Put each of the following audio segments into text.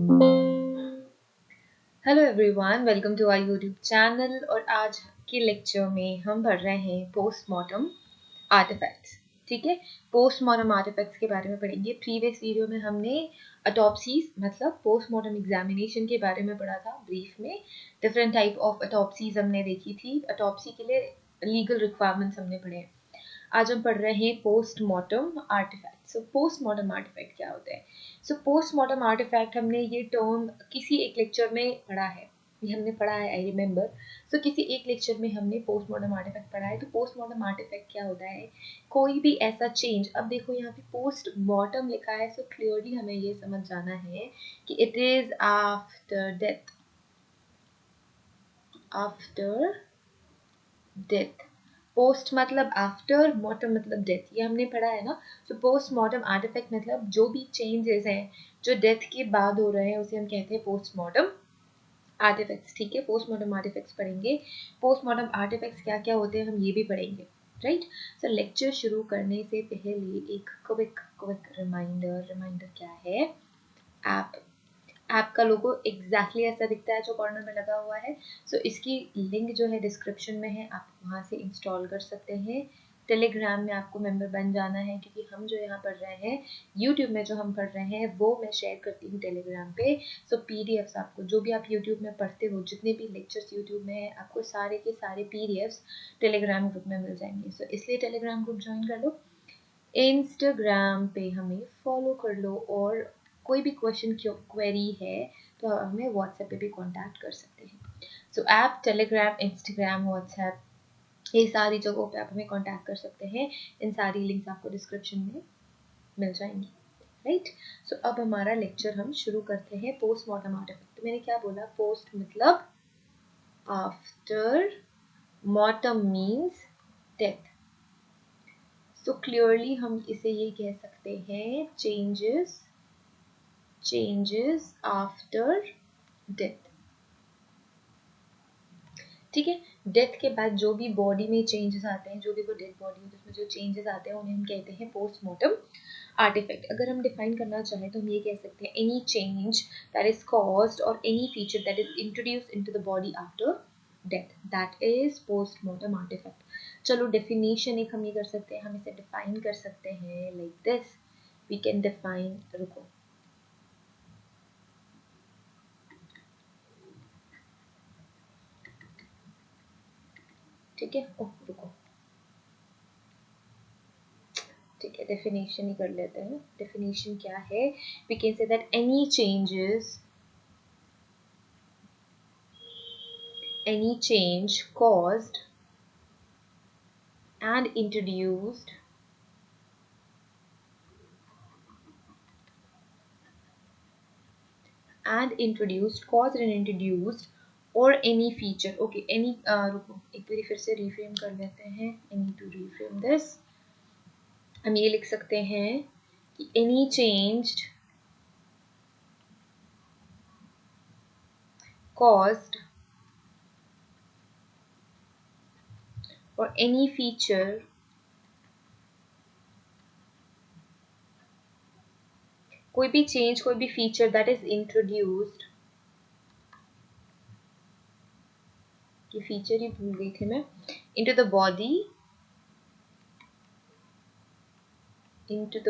Hello everyone, welcome to our YouTube channel. और आज के लेक्चर में हम पढ़ रहे हैं पोस्टमार्टम आर्टिफैक्ट्स। ठीक है, पोस्टमार्टम आर्टिफैक्ट्स के बारे में पढ़ेंगे। प्रीवियस वीडियो में हमने अटॉप्सीज मतलब पोस्टमार्टम एग्जामिनेशन के बारे में पढ़ा था ब्रीफ में। डिफरेंट टाइप ऑफ अटॉप्सीज हमने देखी थी। अटॉप्सी के लिए लीगल रिक्वायरमेंट्स हमने पढ़े हैं। आज हम पढ़ रहे हैं पोस्टमार्टम आर्टिफैक्ट। सो पोस्टमार्टम आर्टिफैक्ट क्या होता है? सो पोस्टमार्टम आर्टिफैक्ट हमने ये टर्म किसी एक लेक्चर में पढ़ा है, ये हमने पढ़ा है, आई रिमेम्बर। सो किसी एक लेक्चर में हमने पोस्टमार्टम आर्टिफैक्ट पढ़ा है। तो पोस्टमार्टम आर्टिफैक्ट क्या होता है? कोई भी ऐसा चेंज, अब देखो यहाँ पे पोस्टमार्टम लिखा है, सो क्लियरली हमें ये समझ जाना है कि it is after death. After death, post मतलब आफ्टर, मॉर्टम मतलब डेथ, ये हमने पढ़ा है ना। तो पोस्टमार्टम आर्टिफैक्ट मतलब जो भी चेंजेस हैं जो डेथ के बाद हो रहे हैं उसे हम कहते हैं पोस्टमार्टम आर्टिफैक्ट्स। ठीक है, पोस्टमार्टम आर्टिफैक्ट्स पढ़ेंगे। पोस्टमार्टम आर्टिफैक्ट्स क्या क्या होते हैं हम ये भी पढ़ेंगे, राइट। सो लेक्चर शुरू करने से पहले एक क्विक रिमाइंडर क्या है? ऐप का लोगो एग्जैक्टली ऐसा दिखता है जो कॉर्नर में लगा हुआ है। सो इसकी लिंक जो है डिस्क्रिप्शन में है, आप वहाँ से इंस्टॉल कर सकते हैं। टेलीग्राम में आपको मेंबर बन जाना है, क्योंकि हम जो यहाँ पढ़ रहे हैं यूट्यूब में जो हम पढ़ रहे हैं वो मैं शेयर करती हूँ टेलीग्राम पे। सो पीडीएफ्स आपको जो भी आप यूट्यूब में पढ़ते हो, जितने भी लेक्चर्स यूट्यूब में है, आपको सारे के सारे पीडीएफ्स टेलीग्राम ग्रुप में मिल जाएंगे। सो इसलिए टेलीग्राम ग्रुप ज्वाइन कर लो, इंस्टाग्राम पे हमें फॉलो कर लो, और कोई भी क्वेश्चन क्वेरी है तो आप हमें व्हाट्सएप पे भी कांटेक्ट कर सकते हैं। सो ऐप, टेलीग्राम, इंस्टाग्राम, व्हाट्सएप, ये सारी जगहों पे आप हमें कांटेक्ट कर सकते हैं। इन सारी लिंक्स आपको डिस्क्रिप्शन में मिल जाएंगी, राइट। सो अब हमारा लेक्चर हम शुरू करते हैं। पोस्टमार्टम आर्टिफैक्ट, तो मैंने क्या बोला? पोस्ट मतलब after, mortem means death. So clearly हम इसे ये कह सकते हैं चेंजेस आफ्टर डेथ। ठीक है, डेथ के बाद जो भी बॉडी में चेंजेस आते हैं, जो भी वो डेड बॉडी है उसमें जो चेंजेस आते हैं उन्हें हम कहते हैं पोस्टमार्टम आर्टिफैक्ट। अगर हम डिफाइन करना चाहें तो हम ये कह सकते हैं any change that is caused और any feature that is introduced into the body after death, that is postmortem artefact. चलो डेफिनेशन एक हम ये कर सकते हैं, हम इसे डिफाइन कर सकते हैं like this. We can define, रुको, ठीक है, ओह रुको, ठीक है, डेफिनेशन ही कर लेते हैं। डेफिनेशन क्या है? We can say that any change caused and introduced caused and introduced or any feature, okay, any रुको एक बार फिर से रिफ्रेम कर लेते हैं। I need to reframe this। हम ये लिख सकते हैं कि any changed caused or any feature कोई भी चेंज, कोई भी फीचर दैट इज इंट्रोड्यूस्ड, ये फीचर ही भूल गई थी मैं, into the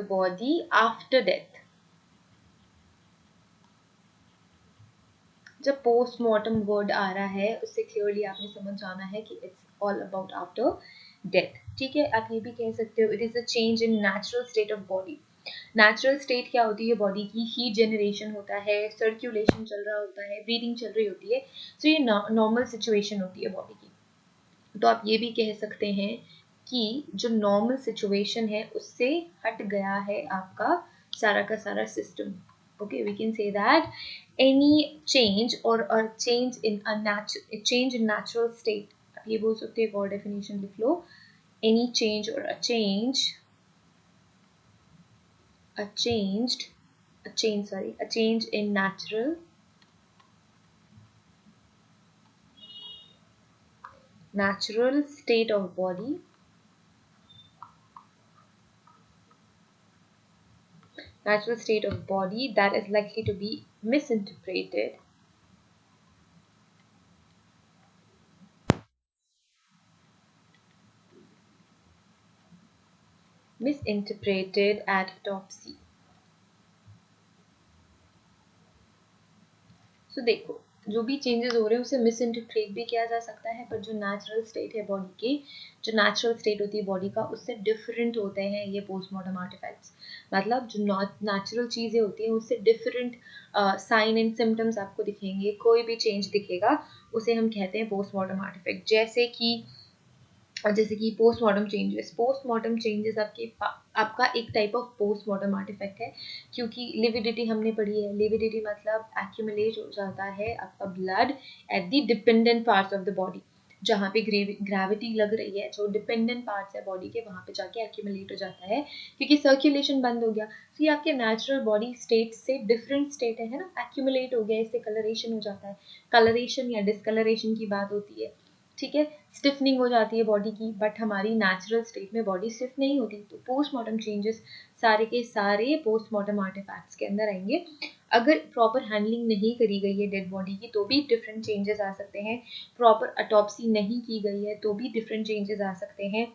body after death। जब पोस्टमार्टम वर्ड आ रहा है उससे क्लियरली आपने समझ जाना है कि it's all about after death. ठीक है, आप ये भी कह सकते हो it is a change in natural state of body. Natural state क्या होती है? बॉडी की हीट जनरेशन होता है, सर्कुलेशन चल रहा होता है, ब्रीदिंग चल रही होती है। सो ये नॉर्मल सिचुएशन होती है बॉडी की। तो आप ये भी कह सकते हैं कि जो नॉर्मल सिचुएशन है उससे हट गया है आपका सारा का सारा system. Okay, we can say that any change or a change in natural state। आप ये बोल सकते हो, एक और डेफिनेशन लिख लो, any change or a change in natural state of body that is likely to be misinterpreted at autopsy। सो देखो, जो भी चेंजेस हो रहे हैं उसे मिस इंटरप्रेट भी किया जा सकता है, पर जो नेचुरल स्टेट है बॉडी की, जो नेचुरल स्टेट होती है बॉडी का, उससे डिफरेंट होते हैं ये पोस्टमार्टम आर्टिफैक्ट्स। मतलब जो नेचुरल चीज़ें होती हैं उससे डिफरेंट साइन एंड सिम्टम्स आपको दिखेंगे, कोई भी चेंज दिखेगा उसे हम कहते हैं पोस्टमार्टम आर्टिफैक्ट। जैसे कि पोस्टमार्टम चेंजेस आपका एक टाइप ऑफ पोस्टमार्टम आर्टिफैक्ट है, क्योंकि लिविडिटी हमने पढ़ी है। लिविडिटी मतलब एक्यूमुलेट हो जाता है आपका blood at the dependent parts of the body, जहाँ पे ग्रेविटी लग रही है, जो डिपेंडेंट पार्ट्स है बॉडी के, वहाँ पे जाके एक्यूमुलेट हो जाता है, क्योंकि सर्कुलेशन बंद हो गया। तो ये आपके नेचुरल बॉडी स्टेट से डिफरेंट स्टेट है ना, एक्यूमुलेट हो गया, इससे कलरेशन हो जाता है। कलरेशन या डिसकलरेशन की बात होती है, ठीक है। स्टिफनिंग हो जाती है बॉडी की, बट हमारी नेचुरल स्टेट में बॉडी स्टिफ नहीं होती। तो पोस्टमार्टम चेंजेस सारे के सारे पोस्टमार्टम आर्टिफैक्ट्स के अंदर आएंगे। अगर प्रॉपर हैंडलिंग नहीं करी गई है डेड बॉडी की तो भी डिफरेंट चेंजेस आ सकते हैं। प्रॉपर ऑटोप्सी नहीं की गई है तो भी डिफरेंट चेंजेस आ सकते हैं।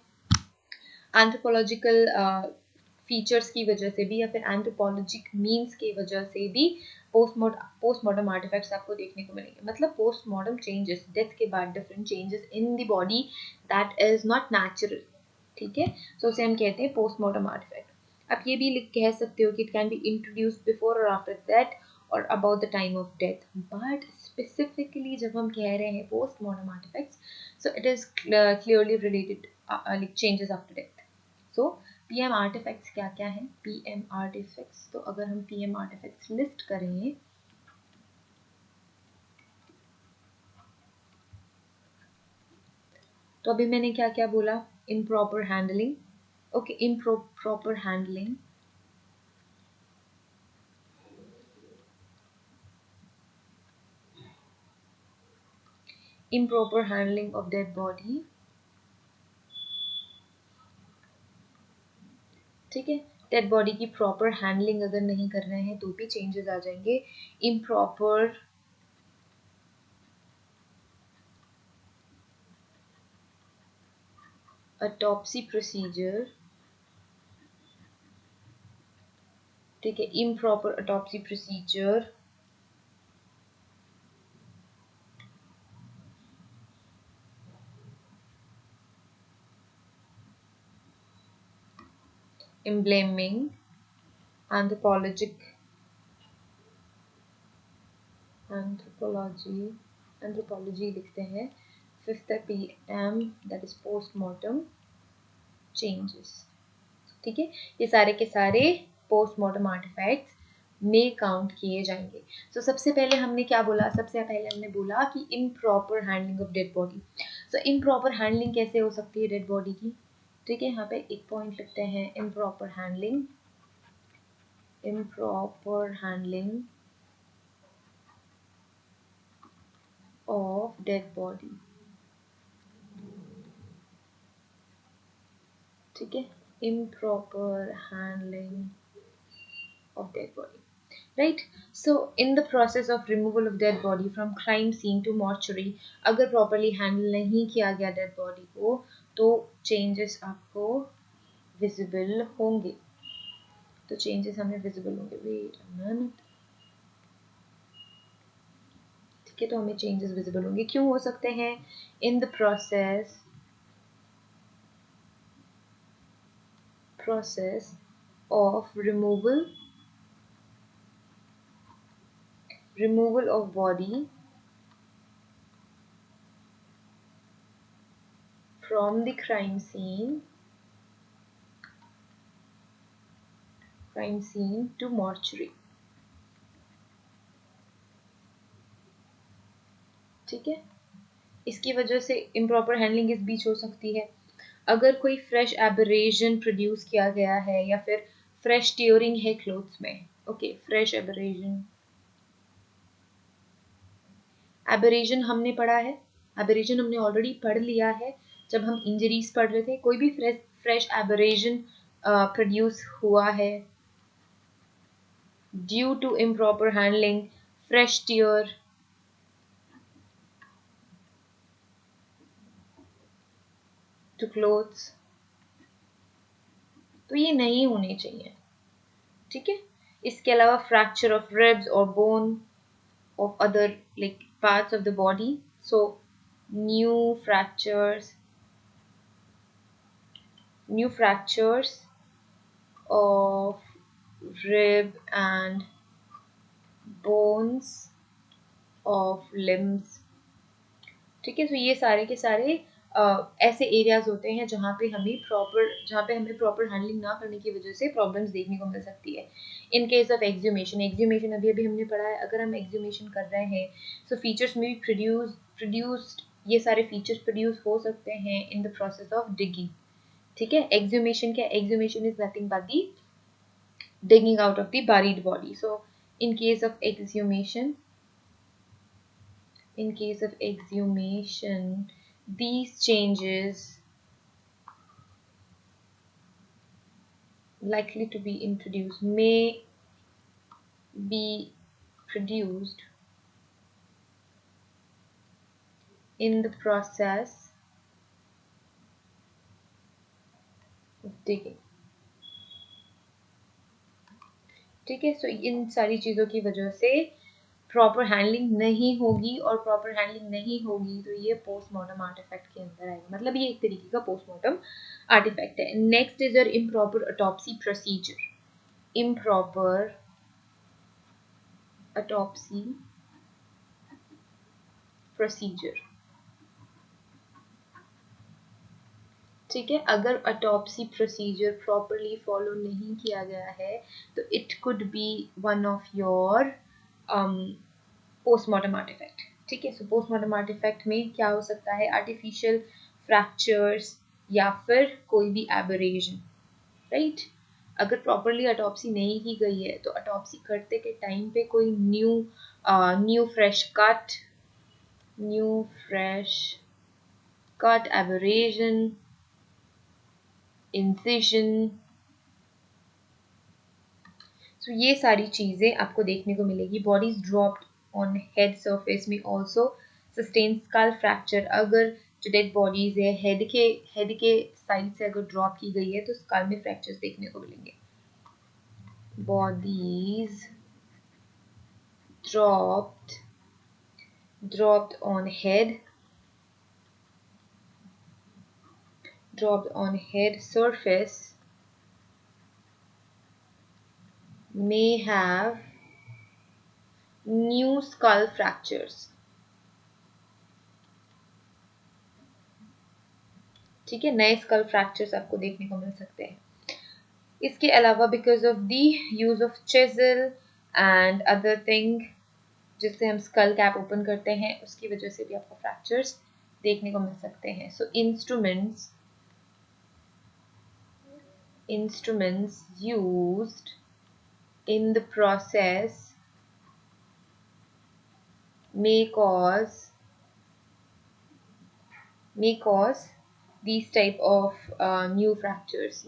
एंथ्रोपोलॉजिकल फीचर्स की वजह से भी या फिर एंथ्रोपोलॉजिक मीन्स की वजह से भी पोस्टमार्टम आर्टिफैक्ट्स आपको देखने को मिलेंगे। मतलब पोस्टमार्टम चेंजेस, डेथ के बाद different changes in the body that is not natural, ठीक है। सो उसे हम कहते हैं पोस्टमार्टम आर्टिफैक्ट। आप ये भी कह सकते हो कि it can be introduce before और आफ्टर डेथ और about the time of death, but specifically जब हम कह रहे हैं postmortem artefacts, so it is clearly related changes after death. So PM artefacts क्या क्या है? पीएम आर्टिफैक्ट्स, तो अगर हम पीएम आर्टिफैक्ट्स लिस्ट करें, तो अभी मैंने क्या क्या बोला? Improper handling, okay, improper handling, improper handling of dead body, ठीक है। डेड बॉडी की प्रॉपर हैंडलिंग अगर नहीं कर रहे हैं तो भी चेंजेस आ जाएंगे। इम्प्रॉपर ऑटोप्सी प्रोसीजर, ठीक है, improper autopsy procedure, embalming, anthropology लिखते हैं। Fifth PM that is postmortem changes, ठीक है। ये सारे के सारे पोस्टमार्टम आर्टिफैक्ट्स में काउंट किए जाएंगे। तो सबसे पहले हमने क्या बोला? सबसे पहले हमने बोला कि improper handling of dead body. So improper handling कैसे हो सकती है डेड बॉडी की? ठीक है, यहाँ पे एक पॉइंट लिखते हैं, improper handling of dead body, ठीक है, improper handling of dead body, right? So in the process of removal of dead body from crime scene to mortuary, अगर properly handle नहीं किया गया dead body को तो changes आपको visible होंगे, तो changes हमें visible होंगे। wait a minute, ठीक है, तो हमें changes visible होंगे। क्यों हो सकते हैं? in the process of removal of body from the crime scene to mortuary, ठीक है। इसकी वजह से इम्प्रॉपर हैंडलिंग इस बीच हो सकती है। अगर कोई फ्रेश एबरेशन प्रोड्यूस किया गया है या फिर फ्रेश टियरिंग है क्लोथ्स में, ओके, फ्रेश एबरेशन हमने पढ़ा है, एबरेशन हमने ऑलरेडी पढ़ लिया है जब हम इंजरीज पढ़ रहे थे। कोई भी फ्रेश एबरेशन प्रोड्यूस हुआ है due to improper handling, fresh tear, to clothes, तो ये नहीं होने चाहिए, ठीक है। इसके अलावा फ्रैक्चर ऑफ रिब्स और bone of other like parts of the body, so new fractures of rib and bones of limbs, ठीक है। तो ये सारे के सारे ऐसे एरियाज होते हैं जहाँ पे हमें प्रॉपर हैंडलिंग ना करने की वजह से प्रॉब्लम्स देखने को मिल सकती है। इन केस ऑफ एक्सह्यूमेशन अभी अभी हमने पढ़ा है, अगर हम एक्सह्यूमेशन कर रहे हैं सो फीचर्स में भी प्रोड्यूस्ड ये सारे फीचर्स प्रोड्यूस हो सकते हैं in the process of digging, ठीक है। एक्सह्यूमेशन क्या, exhumation is nothing but the digging out of the buried body. So in case of exhumation, these changes likely to be introduced may be produced in the process of digging, ठीक है। सो इन सारी चीज़ों की वजह से proper handling नहीं होगी, और प्रॉपर हैंडलिंग नहीं होगी तो ये पोस्टमार्टम आर्टिफैक्ट के अंदर आएगा, मतलब ये एक तरीके का पोस्टमार्टम आर्टिफैक्ट है। Next is your improper autopsy procedure. Improper autopsy procedure, ठीक है। अगर ऑटोप्सी प्रोसीजर प्रॉपरली फॉलो नहीं किया गया है तो it could be one of your postmortem artefact, ठीक है। सो पोस्टमार्टम आर्टिफैक्ट में क्या हो सकता है, आर्टिफिशियल फ्रैक्चर्स या फिर कोई भी एबरेशन, राइट। अगर प्रॉपरली ऑटोप्सी नहीं की गई है तो ऑटोप्सी करते के टाइम पे कोई new fresh cut abrasion, incision, so ये सारी चीज़ें आपको देखने को मिलेगी। Bodies dropped on head surface में ऑल्सो सस्टेन स्कल फ्रैक्चर। अगर जो डेड बॉडीज है हेड के साइड से अगर ड्रॉप की गई है तो स्कल में फ्रैक्चर्स देखने को मिलेंगे। Bodies dropped on head surface may have new skull fractures, ठीक है। नए स्कल फ्रैक्चर्स आपको देखने को मिल सकते हैं। इसके अलावा because of the use of chisel and other thing, जिससे हम स्कल कैप ओपन करते हैं, उसकी वजह से भी आपको फ्रैक्चर्स देखने को मिल सकते हैं। सो instruments used in the process may cause these type of new fractures,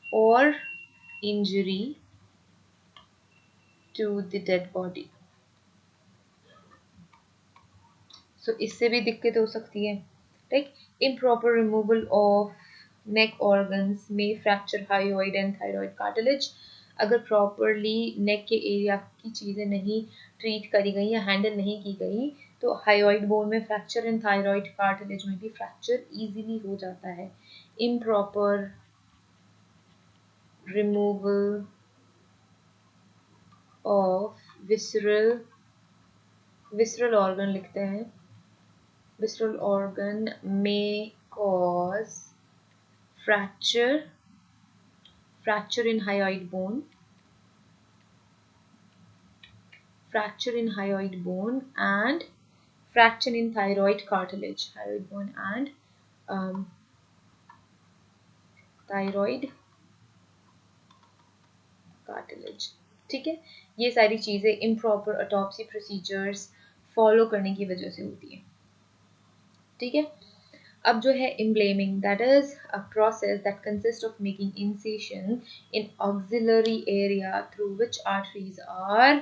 or injury to the dead body. So इससे भी दिक्कत हो सकती है, like improper removal of neck organs may fracture hyoid and thyroid cartilage. अगर properly नेक के area की चीज़ें नहीं ट्रीट करी गई या हैंडल नहीं की गई तो हाइयोइड बोन में फ्रैक्चर एंड थायराइड कार्टिलेज में भी फ्रैक्चर इजीली हो जाता है। Improper removal of visceral organ लिखते हैं, visceral organ may cause fracture in hyoid bone, and fracture in thyroid cartilage, thyroid cartilage, ठीक है। ये सारी चीज़ें improper autopsy procedures फॉलो करने की वजह से होती है, ठीक है। अब जो है embalming, that is a process that consists of making incision in auxiliary area through which arteries are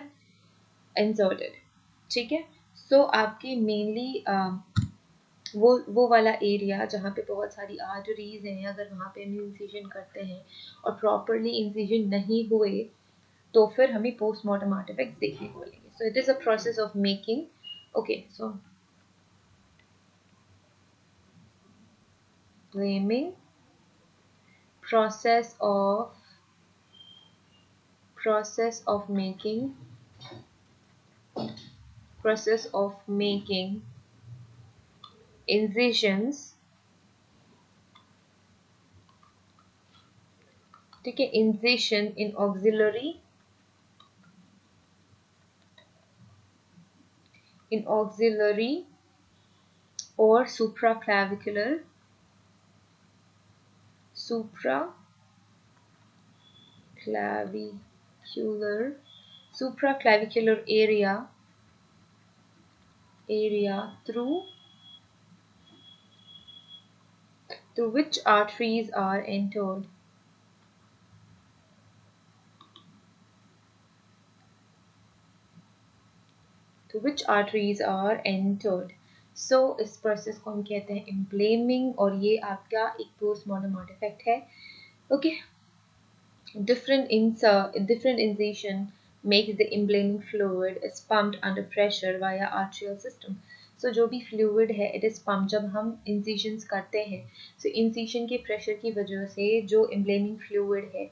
inserted. ठीक है, so आपकी mainly वो वाला एरिया जहाँ पे बहुत सारी आर्टरीज हैं, अगर वहाँ पे हम इंसिजन करते हैं और प्रॉपरली इंसिजन नहीं हुए तो फिर हमें पोस्टमार्टम आर्टिफैक्ट्स देखने को मिलेंगे. So it is a process of making. Okay, so blaming, process of making incisions. ठीक है, incision in auxiliary or supraclavicular area through which arteries are entered. So इस प्रोसेस को हम कहते हैं embalming और ये आपका एक पोस्टमार्टम आर्टिफैक्ट है. Okay, different incision makes the embalming fluid is pumped under pressure via arterial system. So जो भी fluid है it is pumped जब हम incisions करते हैं. So incision के pressure की वजह से जो embalming fluid है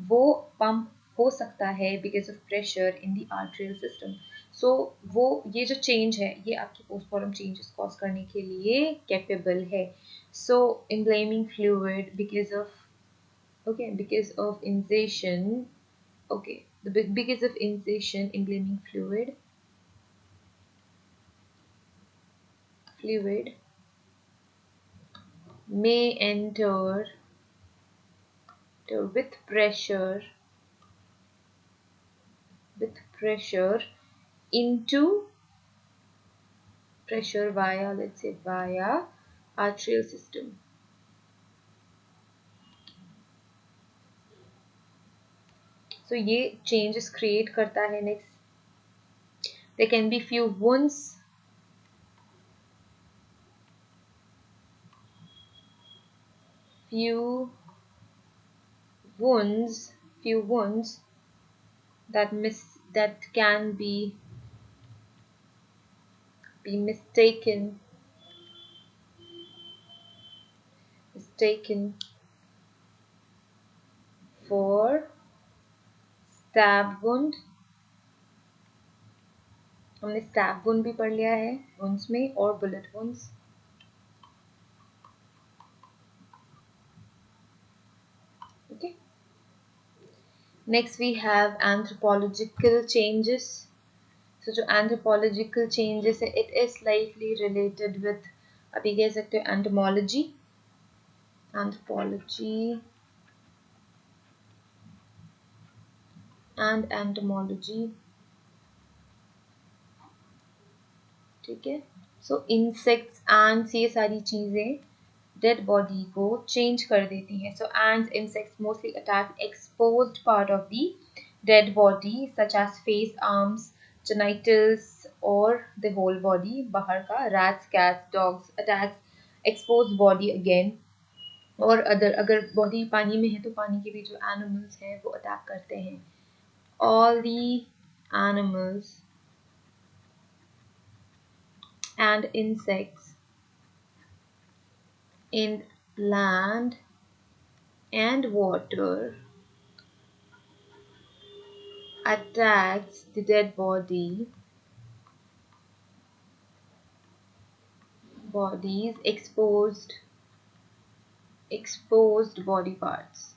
वो pump हो सकता है because of pressure in the arterial system. So वो ये जो change है ये आपकी postpartum changes cause करने के लिए capable है. So embalming fluid because of incision, because of incision, embalming fluid may enter with pressure into via, let's say, via arterial system. So ये changes create करता है. Next, there can be few wounds that can be mistaken for stab wound. हमने stab wound भी पढ़ लिया है wounds में, और bullet wounds. Okay. Next we have anthropological changes. So जो anthropological changes है it is slightly related with, अभी कह सकते हो, entomology. ठीक है. सो इंसेक्ट्स, ants, ये सारी चीज़ें डेड बॉडी को चेंज कर देती हैं. सो ants, insects mostly attack exposed part of the dead body such as face, arms, genitals or the whole body. बाहर का rats, cats, dogs attacks exposed body again. और अगर बॉडी पानी में है तो पानी के भी जो एनिमल्स हैं वो अटैक करते हैं. All the animals and insects in land and water attacks the dead bodies exposed body parts.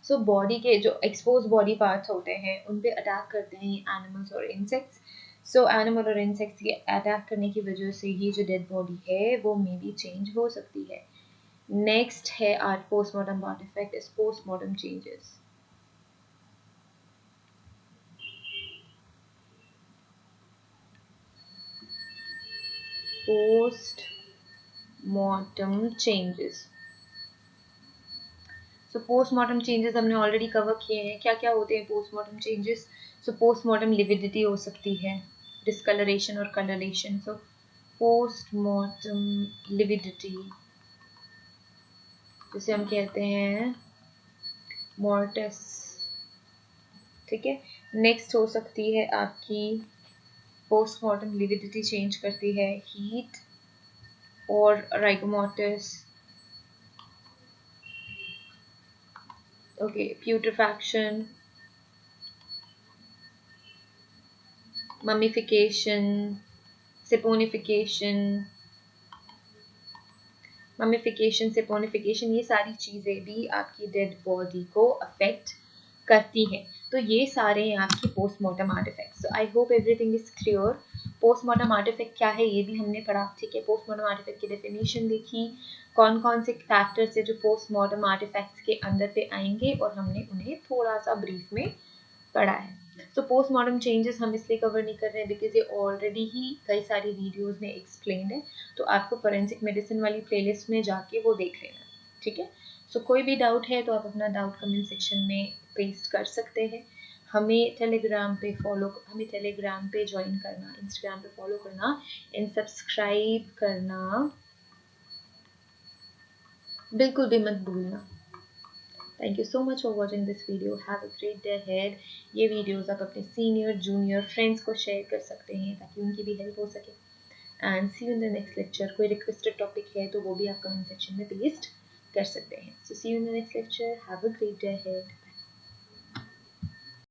So body के जो exposed body parts होते हैं उन पे अटैक करते हैं animals और insects. So animal और insects के अटैक करने की वजह से ही जो dead body है वो मे भी change हो सकती है. Next है our postmortem artifact is postmortem changes. Postmortem changes. So postmortem changes हमने ऑलरेडी कवर किए हैं। क्या क्या होते हैं पोस्टमॉर्टम चेंजेस? सो पोस्टमॉर्टम लिविडिटी हो सकती है, डिस्कलरेशन और कलरेशन। सो पोस्टमॉर्टम लिविडिटी जिसे हम कहते हैं मॉर्टस, ठीक है। नेक्स्ट हो सकती है आपकी पोस्टमॉर्टम लिविडिटी चेंज करती है हीट और राइगोमोर्टिस, ओके, प्यूट्रिफैक्शन, ममिफिकेशन, सेपोनिफिकेशन, सेपोनिफिकेशन, ये सारी चीज़ें भी आपकी डेड बॉडी को अफेक्ट करती हैं। तो ये सारे हैं आपके postmortem artifacts. So I hope everything is clear. Postmortem artifact क्या है ये भी हमने पढ़ा, ठीक है। पोस्टमॉर्टम आर्टिफैक्ट की डेफिनेशन देखी, कौन कौन से फैक्टर्स है जो पोस्टमॉर्टम आर्टिफैक्ट्स के अंदर पे आएंगे, और हमने उन्हें थोड़ा सा ब्रीफ में पढ़ा है। तो पोस्टमॉर्टम चेंजेस हम इसलिए कवर नहीं कर रहे हैं बिकॉज ये ऑलरेडी ही कई सारी वीडियोस में एक्सप्लेन्ड है। तो आपको फोरेंसिक मेडिसिन वाली प्लेलिस्ट में जाके वो देख लेना, ठीक है। सो कोई भी डाउट है तो आप अपना डाउट कमेंट सेक्शन में पेस्ट कर सकते हैं। हमें टेलीग्राम पे ज्वाइन करना, इंस्टाग्राम पे फॉलो करना एंड सब्सक्राइब करना बिल्कुल भी मत भूलना। Thank you so much for watching this video. Have a great day ahead. ये वीडियोस आप अपने सीनियर जूनियर फ्रेंड्स को शेयर कर सकते हैं ताकि उनकी भी हेल्प हो सके। And see you in the next lecture. कोई रिक्वेस्टेड टॉपिक है तो वो भी आप कमेंट सेक्शन में पेस्ट कर सकते हैं। So see you in the next lecture. Have a great day ahead.